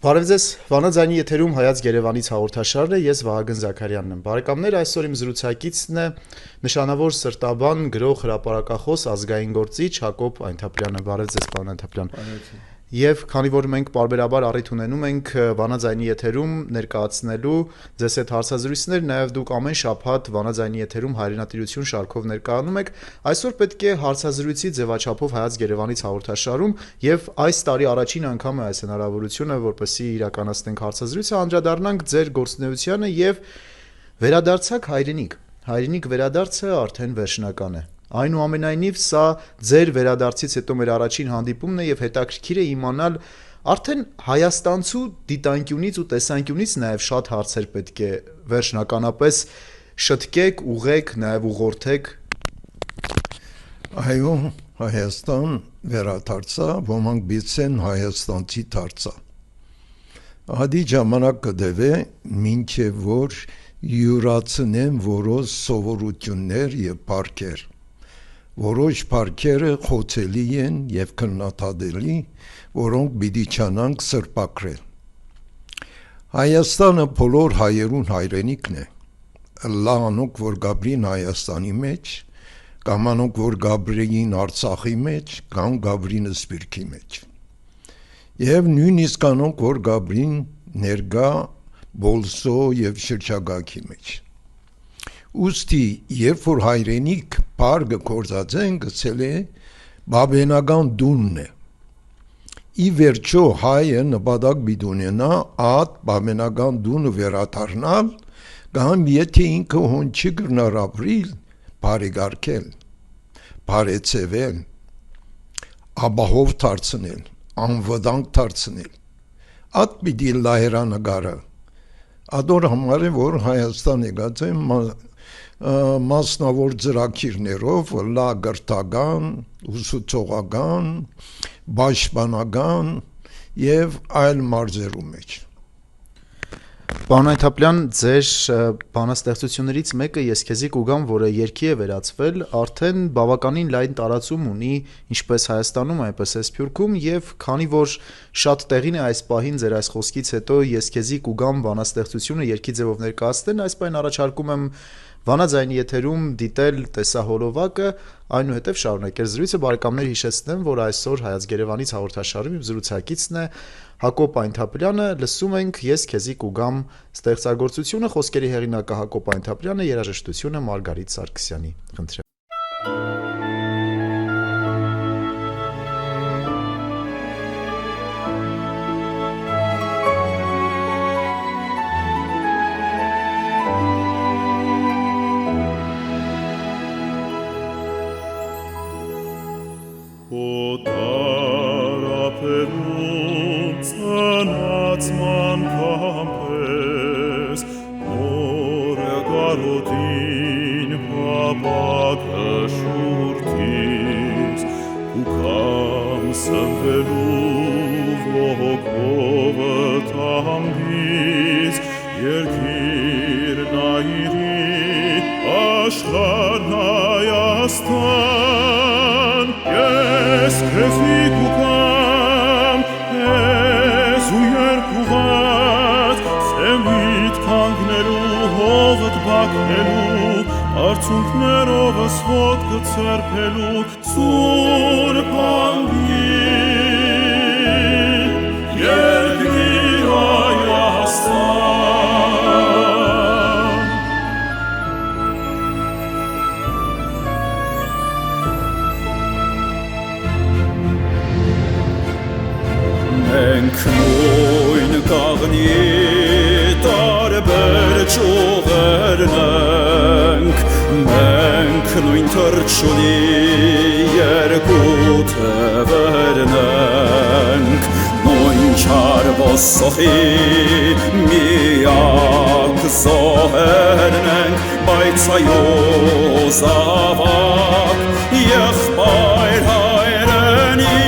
Բարև ձեզ, Վանաձայնի եթերում Հայաց Երևանից հաղորդաշարն է, ես Վահագն Զաքարյանն եմ։ Բարեկամներ, այսօր իմ զրուցակիցն է նշանավոր սրտաբան, գրող, հրապարակախոս, ազգային գործիչ Հակոբ Այնթապյանը։ Բարև ձեզ, պարոն Այնթապյան։ Եվ քանի որ մենք պարբերաբար առիթ ունենում ենք Վանաձայնի եթերում ներկայացնելու ձեզ այդ հարցազրույցներ, նաև դուք ամեն շաբաթ Վանաձայնի եթերում հայրենատիրություն շարքով ներկայանում եք, այսօր պետք է հարցազրույցի ձևաչափով Հայաց Երևանից հաղորդաշարում եւ այս տարի առաջին անգամ է այս հնարավորությունը, որպեսզի իրականացնենք հարցազրույցը, անդրադառնանք ձեր գործունեությանը եւ վերադարձակ հայրենիք։ Հայրենիք վերադարձը արդեն վերջնական է։ Այնուամենայնիվ սա ձեր վերադարձից հետո մեր առաջին հանդիպումն է եւ հետաքրքիր է իմանալ արդեն հայաստանցու դիտանկյունից ու տեսանկյունից նաեւ շատ հարցեր պետք է վերջնականապես շտկեք, ուղեք, նաեւ ուղղորդեք։ Այո, Հայաստան վերադարձա, ոմանք բիցեն Հայաստանցի դարձա։ Ադի ժամանակ կդեվե մինչև որ յուրացնեն որոշ սովորություններ եւ բարքեր։ Որոշ բարքերը խոցելի են եւ քննադատելի, որոնք պիտի չանանք սրբակրել։ Հայաստանը բոլոր հայերուն հայրենիքն է։ Լանոք որ գաբրին Հայաստանի մեջ, կամ անոնք որ գաբրին Արցախի մեջ, կամ գաբրին Սփյուռքի մեջ։ Եվ նույնիսկ անոնք որ գաբրին ներգա Բոլսո եւ շրջագայքի մեջ։ Ուստի երբ որ հայրենիք բարգը կորզածեն գցել է բաբենական դունն է։ Ի վերջո հայը նպատակ պիտի ունենա այդ բաբենական դունը վերադառնալ, կամ եթե ինքը հոն չի գրնար ապրիլ, բարեգարկել, բարեցևել, ապահով դարձնել, անվտանգ դարձնել։ Այդ պիտի լահերանագարը։ Ադոր համար է որ Հայաստան եկած է մասնավոր ծրագիրներով լա գրթական, ուսուցողական, պաշտպանական եւ այլ մարզերու մեջ։ Պարոն Այնթապյան, ձեր բանաստեղծություններից մեկը Ես քեզի կուգամ, որը երգի է վերածվել, արդեն բավականին լայն տարածում ունի ինչպես Հայաստանում, այնպես էլ Սփյուռքում եւ քանի որ շատ տեղին է այս պահին ձեր այս խոսքից հետո Ես քեզի կուգամ բանաստեղծությունը երգի ձևով ներկայացնել, այս պայն առաջարկում եմ Վանաձայնի եթերում դիտել տեսահոլովակը, այնուհետև շարունակել զրույցը, բարեկամներ հիշեցնեմ, որ այսօր Հայաց Երևանից հաղորդաշարում իմ զրուցակիցն է Հակոբ Այնթապյանը, լսում ենք Ես քեզի կուգամ ստեղծագործությունը, խոսքերի հեղինակը Հակոբ Այնթապյանը, երաժշտությունը Մարգարիտ Սարգսյանի։ Խնդրեմ։ Արցունքներովս ոտքը ցերփելու ծուր բանգի երկիր Հայաստան Մենք նույն կաղնի տարբեր ճյուղերն ենք Մենք նույն թրջունի երկու թևերն ենք Նույն չար ոսոխի միակ զոհերն ենք Բայց այոզ ավակ եղբայր հայրենի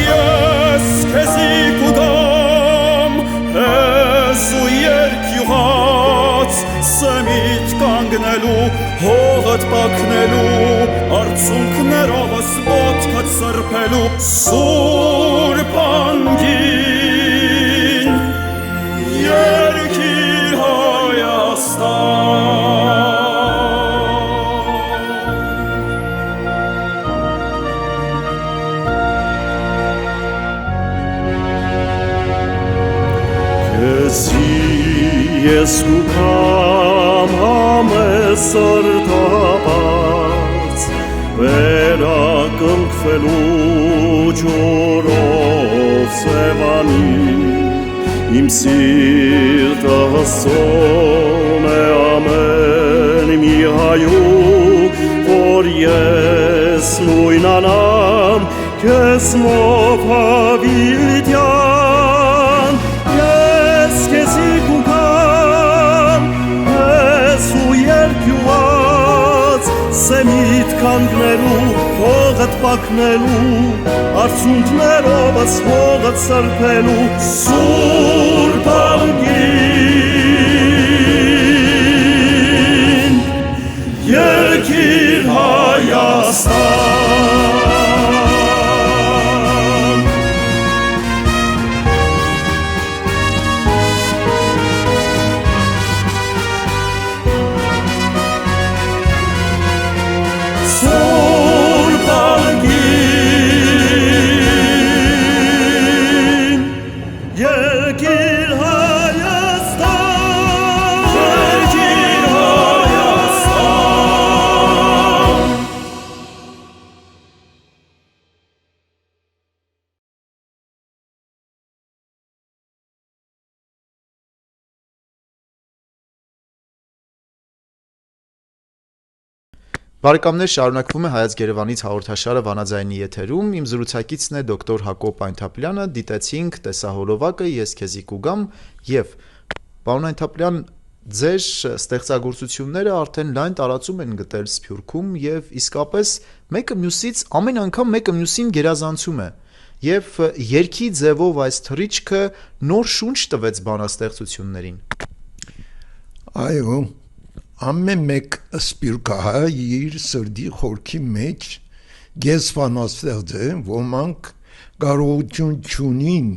Ես քեզի կուգամ հեզ ու երկյուղած Սեմիտ կանգնելու, հողըտ պակնելու, արցունքներովս ոտքըտ սրբելու, սուրբ անգի Ես կուքամ համեսրտապած վերակնքվելու ջորով սևանի իմ սիրտը հսում է ամեն մի հայու որ ես նույնանամ քեզ մով հավիտյան ես քեզի կուքամ ես ու երկյուված սեմիտ կանգնելու հողըտ պակնելու արցունքներովս հողըտ սրբելու սուրբ անգին երկիր Հայաստան Բարեկամներ, շարունակվում է Հայաց Գերևանից հաղորդաշարը Վանաձայնի եթերում։ Իմ զրուցակիցն է դոկտոր Հակոբ Այնթապլյանը, դիտեցինք տեսահոլովակը Ես քեզի կուգամ եւ պարոն Այնթապլյան, ձեր ստեղծագործությունները արդեն լայն տարածում են գտել Սփյուռքում եւ իսկապես մեկը մյուսից ամեն անգամ մեկը մյուսին գերազանցում է եւ երկի ձևով այս թռիչքը նոր շունչ տվեց բանաստեղծություններին։ Այո, ամեն մեկ սպիրկահայ իր սրդի խորքի մեջ գեսվանաստեղծ է, ոմանք կարողություն չունին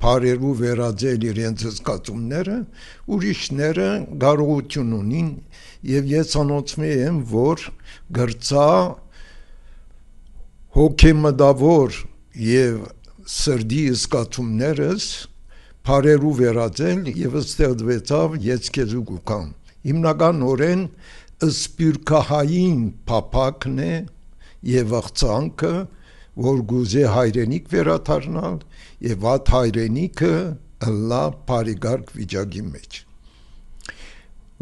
բարերու վերածել իրենց զգացումները, ուրիշները կարողություն ունին եւ ես անոցմի եմ, որ գրծա հոգեմտավոր եւ սրդի զգացումներս բարերու վերածել եւ ստեղծվեցավ Ես քեզի կուգամ։ Հիմնականորեն սպիրկահային փափակն է եւ աղցանքը, որ գուզե հայրենիք վերադառնալ եւ այդ հայրենիքը լա բարիգարկ վիճակի մեջ։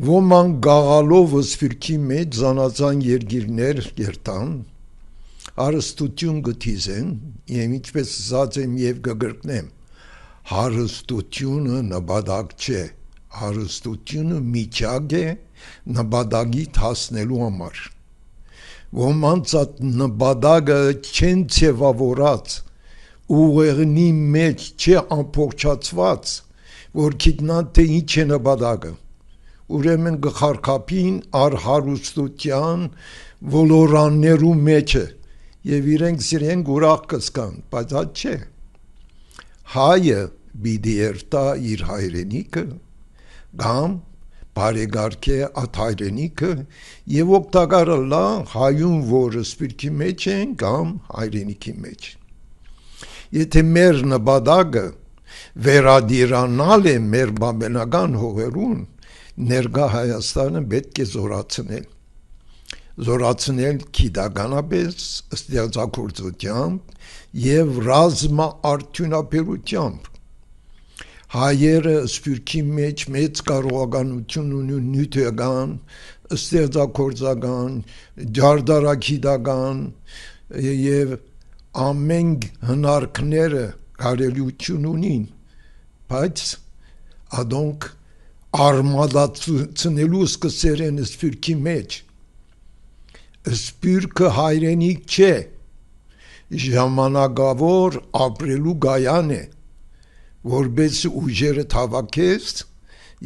Ոմանք գաղալով սպիրկի մեջ զանազան երկիրներ երթան, հարստություն գտիզեն, եւ ինչպես ասած եմ եւ կգրկնեմ, հարստությունը նպատակ չէ, հարստությունը միջակ է նպատակի հասնելու համար։ Ոմանց այդ նպատակը չեն ձևավորած, ուղեղնի մեջ չէ ամբողջացված, որ գիտնան թե ինչ է նպատակը։ Ուրեմն գխարքապին առ հարստության ոլորաններու մեջը եւ իրենք սիրեն ուրախ կսկան, բայց այդ չէ։ Հայը պիտի երթա իր հայրենիքը կամ բարեգարք է այդ հայրենիքը եւ օգտակարը լա հայուն, որը սպիրկի մեջ են կամ հայրենիքի մեջ։ Եթե մեր նպատակը վերադիրանալ է մեր բաբենական հողերուն, ներկա Հայաստանը պետք է զորացնել գիտականապես, ստեղծագործությամբ եւ ռազմաարդյունաբերությամբ։ Հայերը սպիրկի մեջ մեծ կարողականություն ունեն նյութական, ստեղծագործական, ջարդարագիտական եւ ամեն հնարքները կարելիություն ունին, բայց ադոնք արմադացնելու սկսեր են սպիրկի մեջ։ Սպիրկը հայրենիք չէ, ժամանակավոր ապրելու գայան է, որպես ուժերը թավակես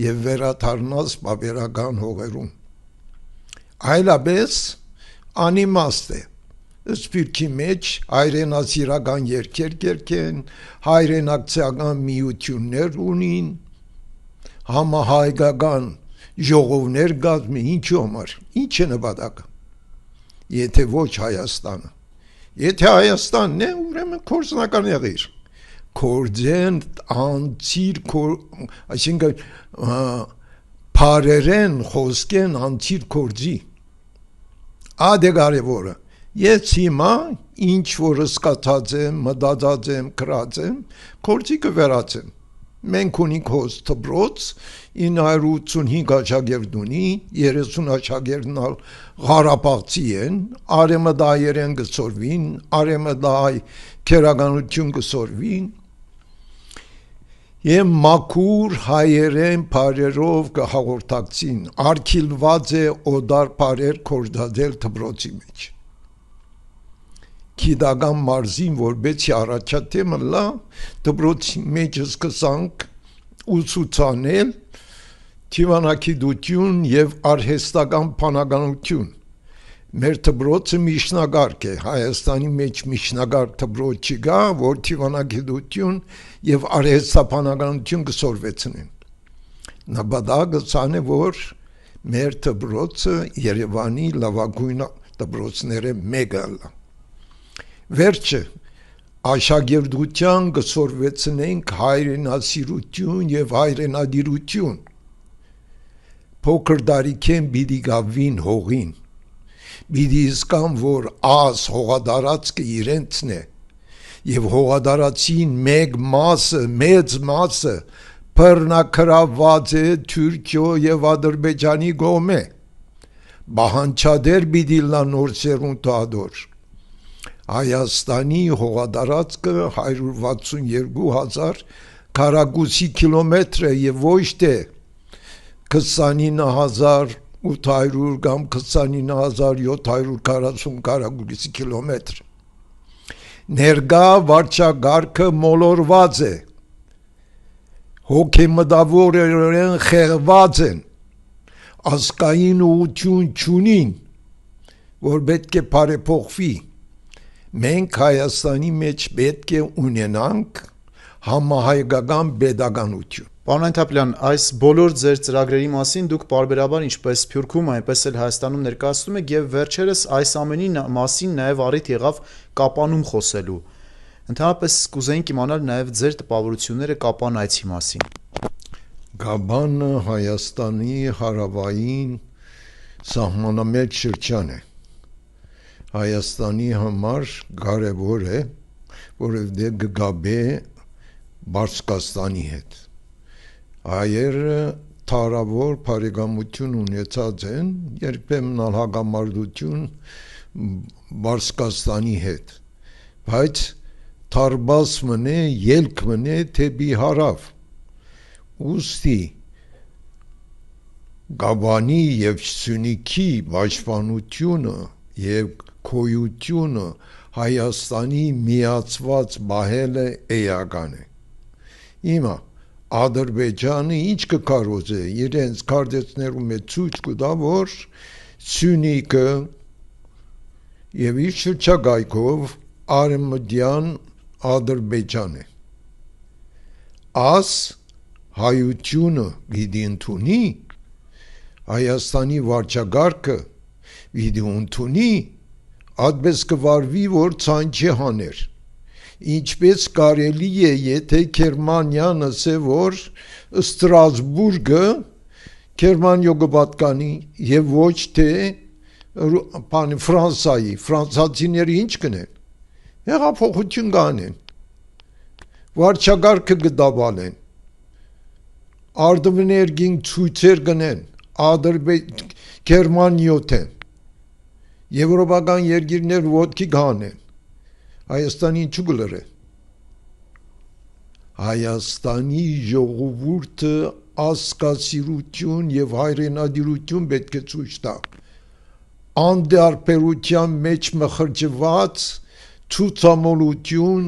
եւ վերադառնաս բավերական հողերում։ Այլապես անիմաստ է։ Սպիրկի մեջ հայրենասիրական երգեր կերկեն, հայրենակցական միություններ ունին, համահայկական ժողովներ գազմի, ինչու համար, ինչ է նպատակը։ Եթե ոչ Հայաստանը։ Եթե Հայաստանն է, ուրեմն կորզնական եղիր։ կորձեն անցիր այսինքն բարերեն խոսքեն անցիր կորձի ադե կարևորը ես հիմա ինչ որ սկացած եմ մտածած եմ գրած եմ կորձի կվերացեմ մենք ունենք հոս դպրոց 985 աշակերտ ունի 30 աշակերտն Ղարաբաղցի են արեմդայերեն գսորվին արեմդայ քերականություն գսորվին Եմ մաքուր հայերեն բարերով կհաղորդակցին արկիլված է օդար բարեր կորդադել դպրոցի մեջ Կիդական մարզին որբեցի առաջատեմը լա դպրոցի մեջ սկսանք ուսուցանել թիվանակիդություն եւ արհեստական բանականություն Մեր դպրոցը միջնագարկ է Հայաստանի մեջ միջնագարկ դպրոց չկա որ թիվանակիդություն եւ արհեստաբանականություն կսորվեցնեն Նպատակը ցան է որ մեր դպրոցը Երևանի լավագույն դպրոցները մեկը լա Վերջը աշակերտության կսորվեցնենք հայրենասիրություն եւ հայրենադիրություն Փոքր դարիքեն պիտի գավին հողին Պիտի իսկան որ աս հողադարածքը իրենցն է եւ հողադարածին մեծ մասը բռնակրաված է Թուրքիո եւ Ադրբեջանի գոմե Բահանչադեր պիտի լա նոր սերունդ ադոր Հայաստանի հողադարածքը 162,000 քառակուսի կիլոմետր է եւ ոչ թե 29,800 կամ 29,740 քառակուսի կիլոմետր Ներկա վարչագարքը մոլորված է հոգեմտավորորեն խեղված են ասկային ուղղություն չունին որ պետք է բարեփոխվի Մենք Հայաստանի մեջ պետք է ունենանք համահայկական pedagogiություն Պարոն Այնթապլյան, այս բոլոր ձեր ծրագրերի մասին դուք բարբերաբար ինչպես Սփյուռքում, այնպես էլ Հայաստանում ներկայացնում եք եւ վերջերս այս ամենի մասին նաեւ առիթ եղավ Կապանում խոսելու։ Ընդհանրապես կուզեինք իմանալ նաեւ ձեր տպավորությունները Կապան այցի մասին։ Կապանը Հայաստանի հարավային սահմանամերձ շրջան է։ Հայաստանի համար կարևոր է, որովհետեւ գաբե Բարսկաստանի հետ։ Հայերը թարավոր բարեկամություն ունեցած են երբեմն հակամարտություն Բարսկաստանի հետ բայց թարբաս մնե ելք մնե թեպի հարավ ուստի Գաբանի եւ Սյունիքի պաշտպանությունը եւ քոյությունը Հայաստանի միացված բահելը էական է Հիմա Ադրբեջանը ինչ կկարողե իրենց քարտեզներում է ցույց կտա որ Սյունիքը եւ իր շրջակայքով արևմտյան Ադրբեջան է Աս հայությունը գիտի ընդունի Հայաստանի վարչագարքը գիտի ընդունի այդպես կվարվի որ ցանչի հաներ Ինչպես կարելի է եթե Գերմանիան ասե որ Ստրասբուրգը Գերմանիո կպատկանի եւ ոչ թե Ֆրանսայի ֆրանսացիները ինչ կնեն հեղափոխություն կանեն վարչագարքը կդաբալեն արդվներգին ցույցեր կնեն Գերմանիոթեն եվրոպական երկիրներ ոտքի կանեն Հայաստանի ինչու գլրե Հայաստանի ժողովուրդը ասկասիրություն եւ հայրենադիրություն պետք է ցույց տա անդարբերության մեջ մխրճված ցուցամոլություն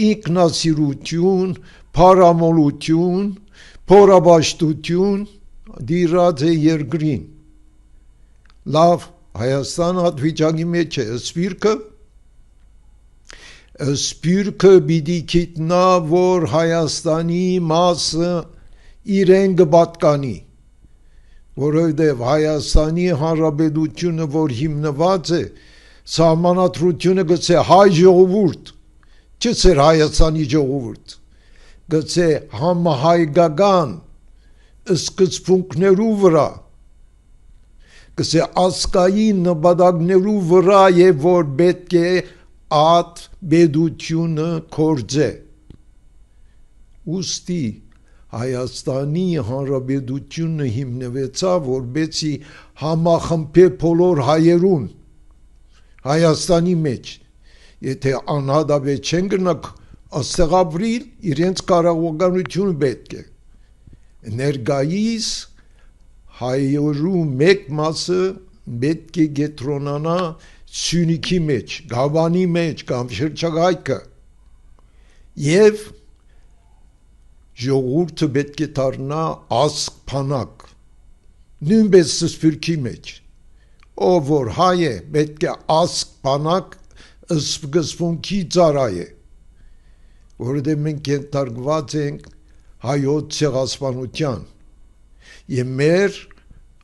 ինքնասիրություն փարամոլություն փորաբաշտություն դիրած է երկրին լավ Հայաստանը հատ վիճակի մեջ է Սփյուռքը պիտի գիտնա որ Հայաստանի մասը իրեն կպատկանի որովհետև Հայաստանի Հանրապետությունը որ հիմնված է սահմանադրությունը գցե հայ ժողովուրդ չսեր Հայաստանի ժողովուրդ գցե համահայկական սկզբունքներու վրա, գցե ասկային նպատակներու վրա եւ որ պետք է այդ բեդությունը կորձե։ Ուստի Հայաստանի Հանրապետությունը հիմնվեցավ, որպեսզի համախմբե բոլոր հայերուն Հայաստանի մեջ, եթե անհադավետ չեն գնա աստեղ ապրիլ, իրենց կարողականությունը պետք է։ Ներկայիս հայերու մեկ մասը պետք է գետրոնանա Սյունիքի մեջ, Գավանի մեջ կամ շրջակայքը եւ ժողովուրդը պետք է դառնա ասկ փանակ, նույնպես սփյուռքի մեջ, ով որ հայ է, պետք է ասկ փանակ սկզբունքի ծառայ է, որովհետև մենք ենթարկված ենք հայոց ցեղասպանության, եւ մեր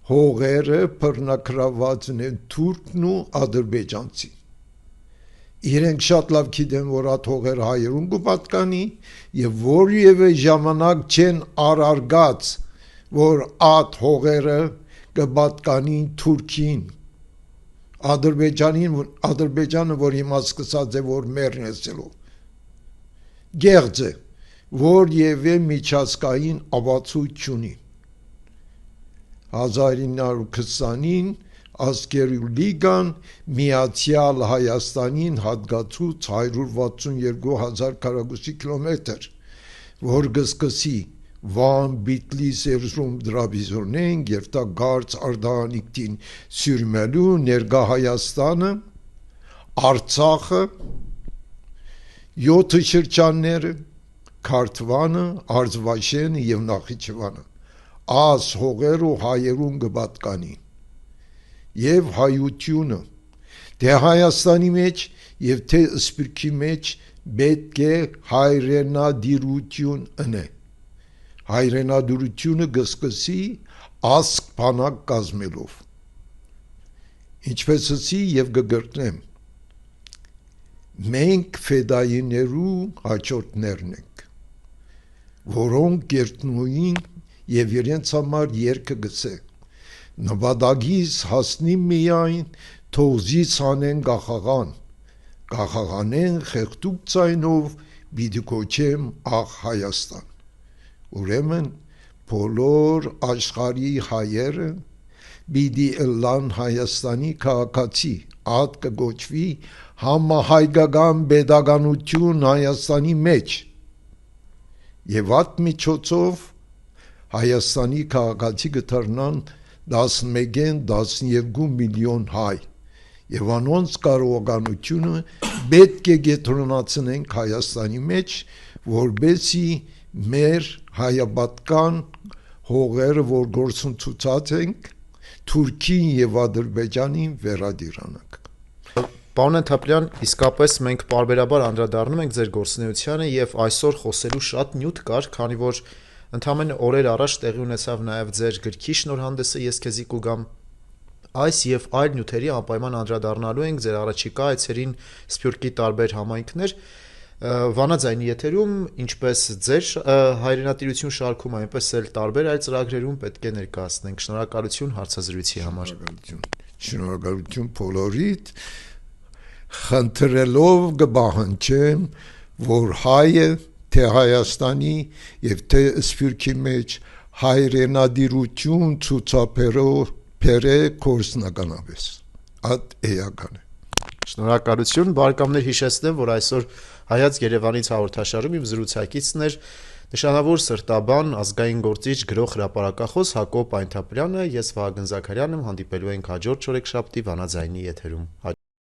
հողերը բռնակրավածն են թուրքն ու ադրբեջանցին։ Իրենք շատ լավ գիտեն, որ այդ հողերը հայերուն կպատկանի եւ որևէ ժամանակ չեն արարգած, որ այդ հողերը կպատկանին Թուրքին, Ադրբեջանը, որ հիմա սկսած է, որ մերն էսելով։ Գեղձ է, որևէ միջազգային ապացույց չունի։ 1920-ին Ազգերի լիգան Միացյալ Հայաստանին հատկացուց 162,000 քառակուսի կիլոմետր, որ կսկսի Վան, Բիտլիս, Էրզրում դրավիզորնեն, Գերտագարց, Արդահանիկտին սյուրմելու ներկա Հայաստանը, Արցախը, 7 շրջանները, Քարթվանը, Արցվաշենը եւ Նախիջևանը, աս հողեր ու հայերուն կպատկանի։ Եվ հայությունը, թե Հայաստանի մեջ եւ թե Սփյուռքի մեջ պետք է հայրենադիրություն ընե։ Հայրենադիրությունը կսկսի ասկ բանակ կազմելով։ Ինչպես ասի եւ կգրկնեմ, մենք ֆեդայիներու հաջորդներն ենք, որոնք գերտնուին եւ իրենց համար երգը գցե։ Նվադագիս հասնի միայն թողզից անեն գախաղան, գախաղանեն խեղդուկ ծայնով բիդի կոչեմ աղ Հայաստան։ Ուրեմն բոլոր աշխարհի հայերը բիդի ըլլան Հայաստանի քաղաքացի, ատ կգոչվի համահայկական պետականություն Հայաստանի մեջ եւ այդ միջոցով Հայաստանի քաղաքացի կդառնան 11-12 միլիոն հայ եւ անոնց կարողականությունը պետք է գետրոնացնենք Հայաստանի մեջ, որբեսի մեր հայապատկան հողերը, որ գործընթացած ենք, Թուրքին եւ Ադրբեջանին վերադիրանանք։ Պարոն Անթապլյան, իսկապես մենք պարբերաբար անդրադառնում ենք ձեր գործունեությանը եւ այսօր խոսելու շատ նյութ կար, քանի որ ընդամենը օրեր առաջ տեղի ունեցավ նաև ձեր գրքի շնորհանդեսը «Ես քեզի կուգամ»։ Այս եւ այլ նյութերի անպայման անդրադառնալու ենք ձեր առաջիկա այցերին Սփյուռքի տարբեր համայնքներ։ Վանաձայնի եթերում, ինչպես ձեր հայրենատիրություն շարքում, այնպես էլ տարբեր այլ ծրագրերում պետք է ներկայացնենք։ Շնորհակալություն հարցազրույցի համար։ Շնորհակալություն բոլորիդ, խնդրելով կպահանջեմ, որ հայը թե Հայաստանի եւ թե Սփյուռքի մեջ հայրենադիրություն ցուցաբերե կորսնականապես։ Այդ էական է։ Շնորհակալություն, բարեկամներ, հիշեցնեմ, որ այսօր Հայաց Երևանից հաղորդաշարում իմ զրուցակիցն էր նշանավոր սրտաբան, ազգային գործիչ, գրող, հրապարակախոս Հակոբ Այնթապլյանը, ես Վահագն Զաքարյանն եմ, հանդիպելու ենք հաջորդ շաբթի Վանաձայնի եթերում։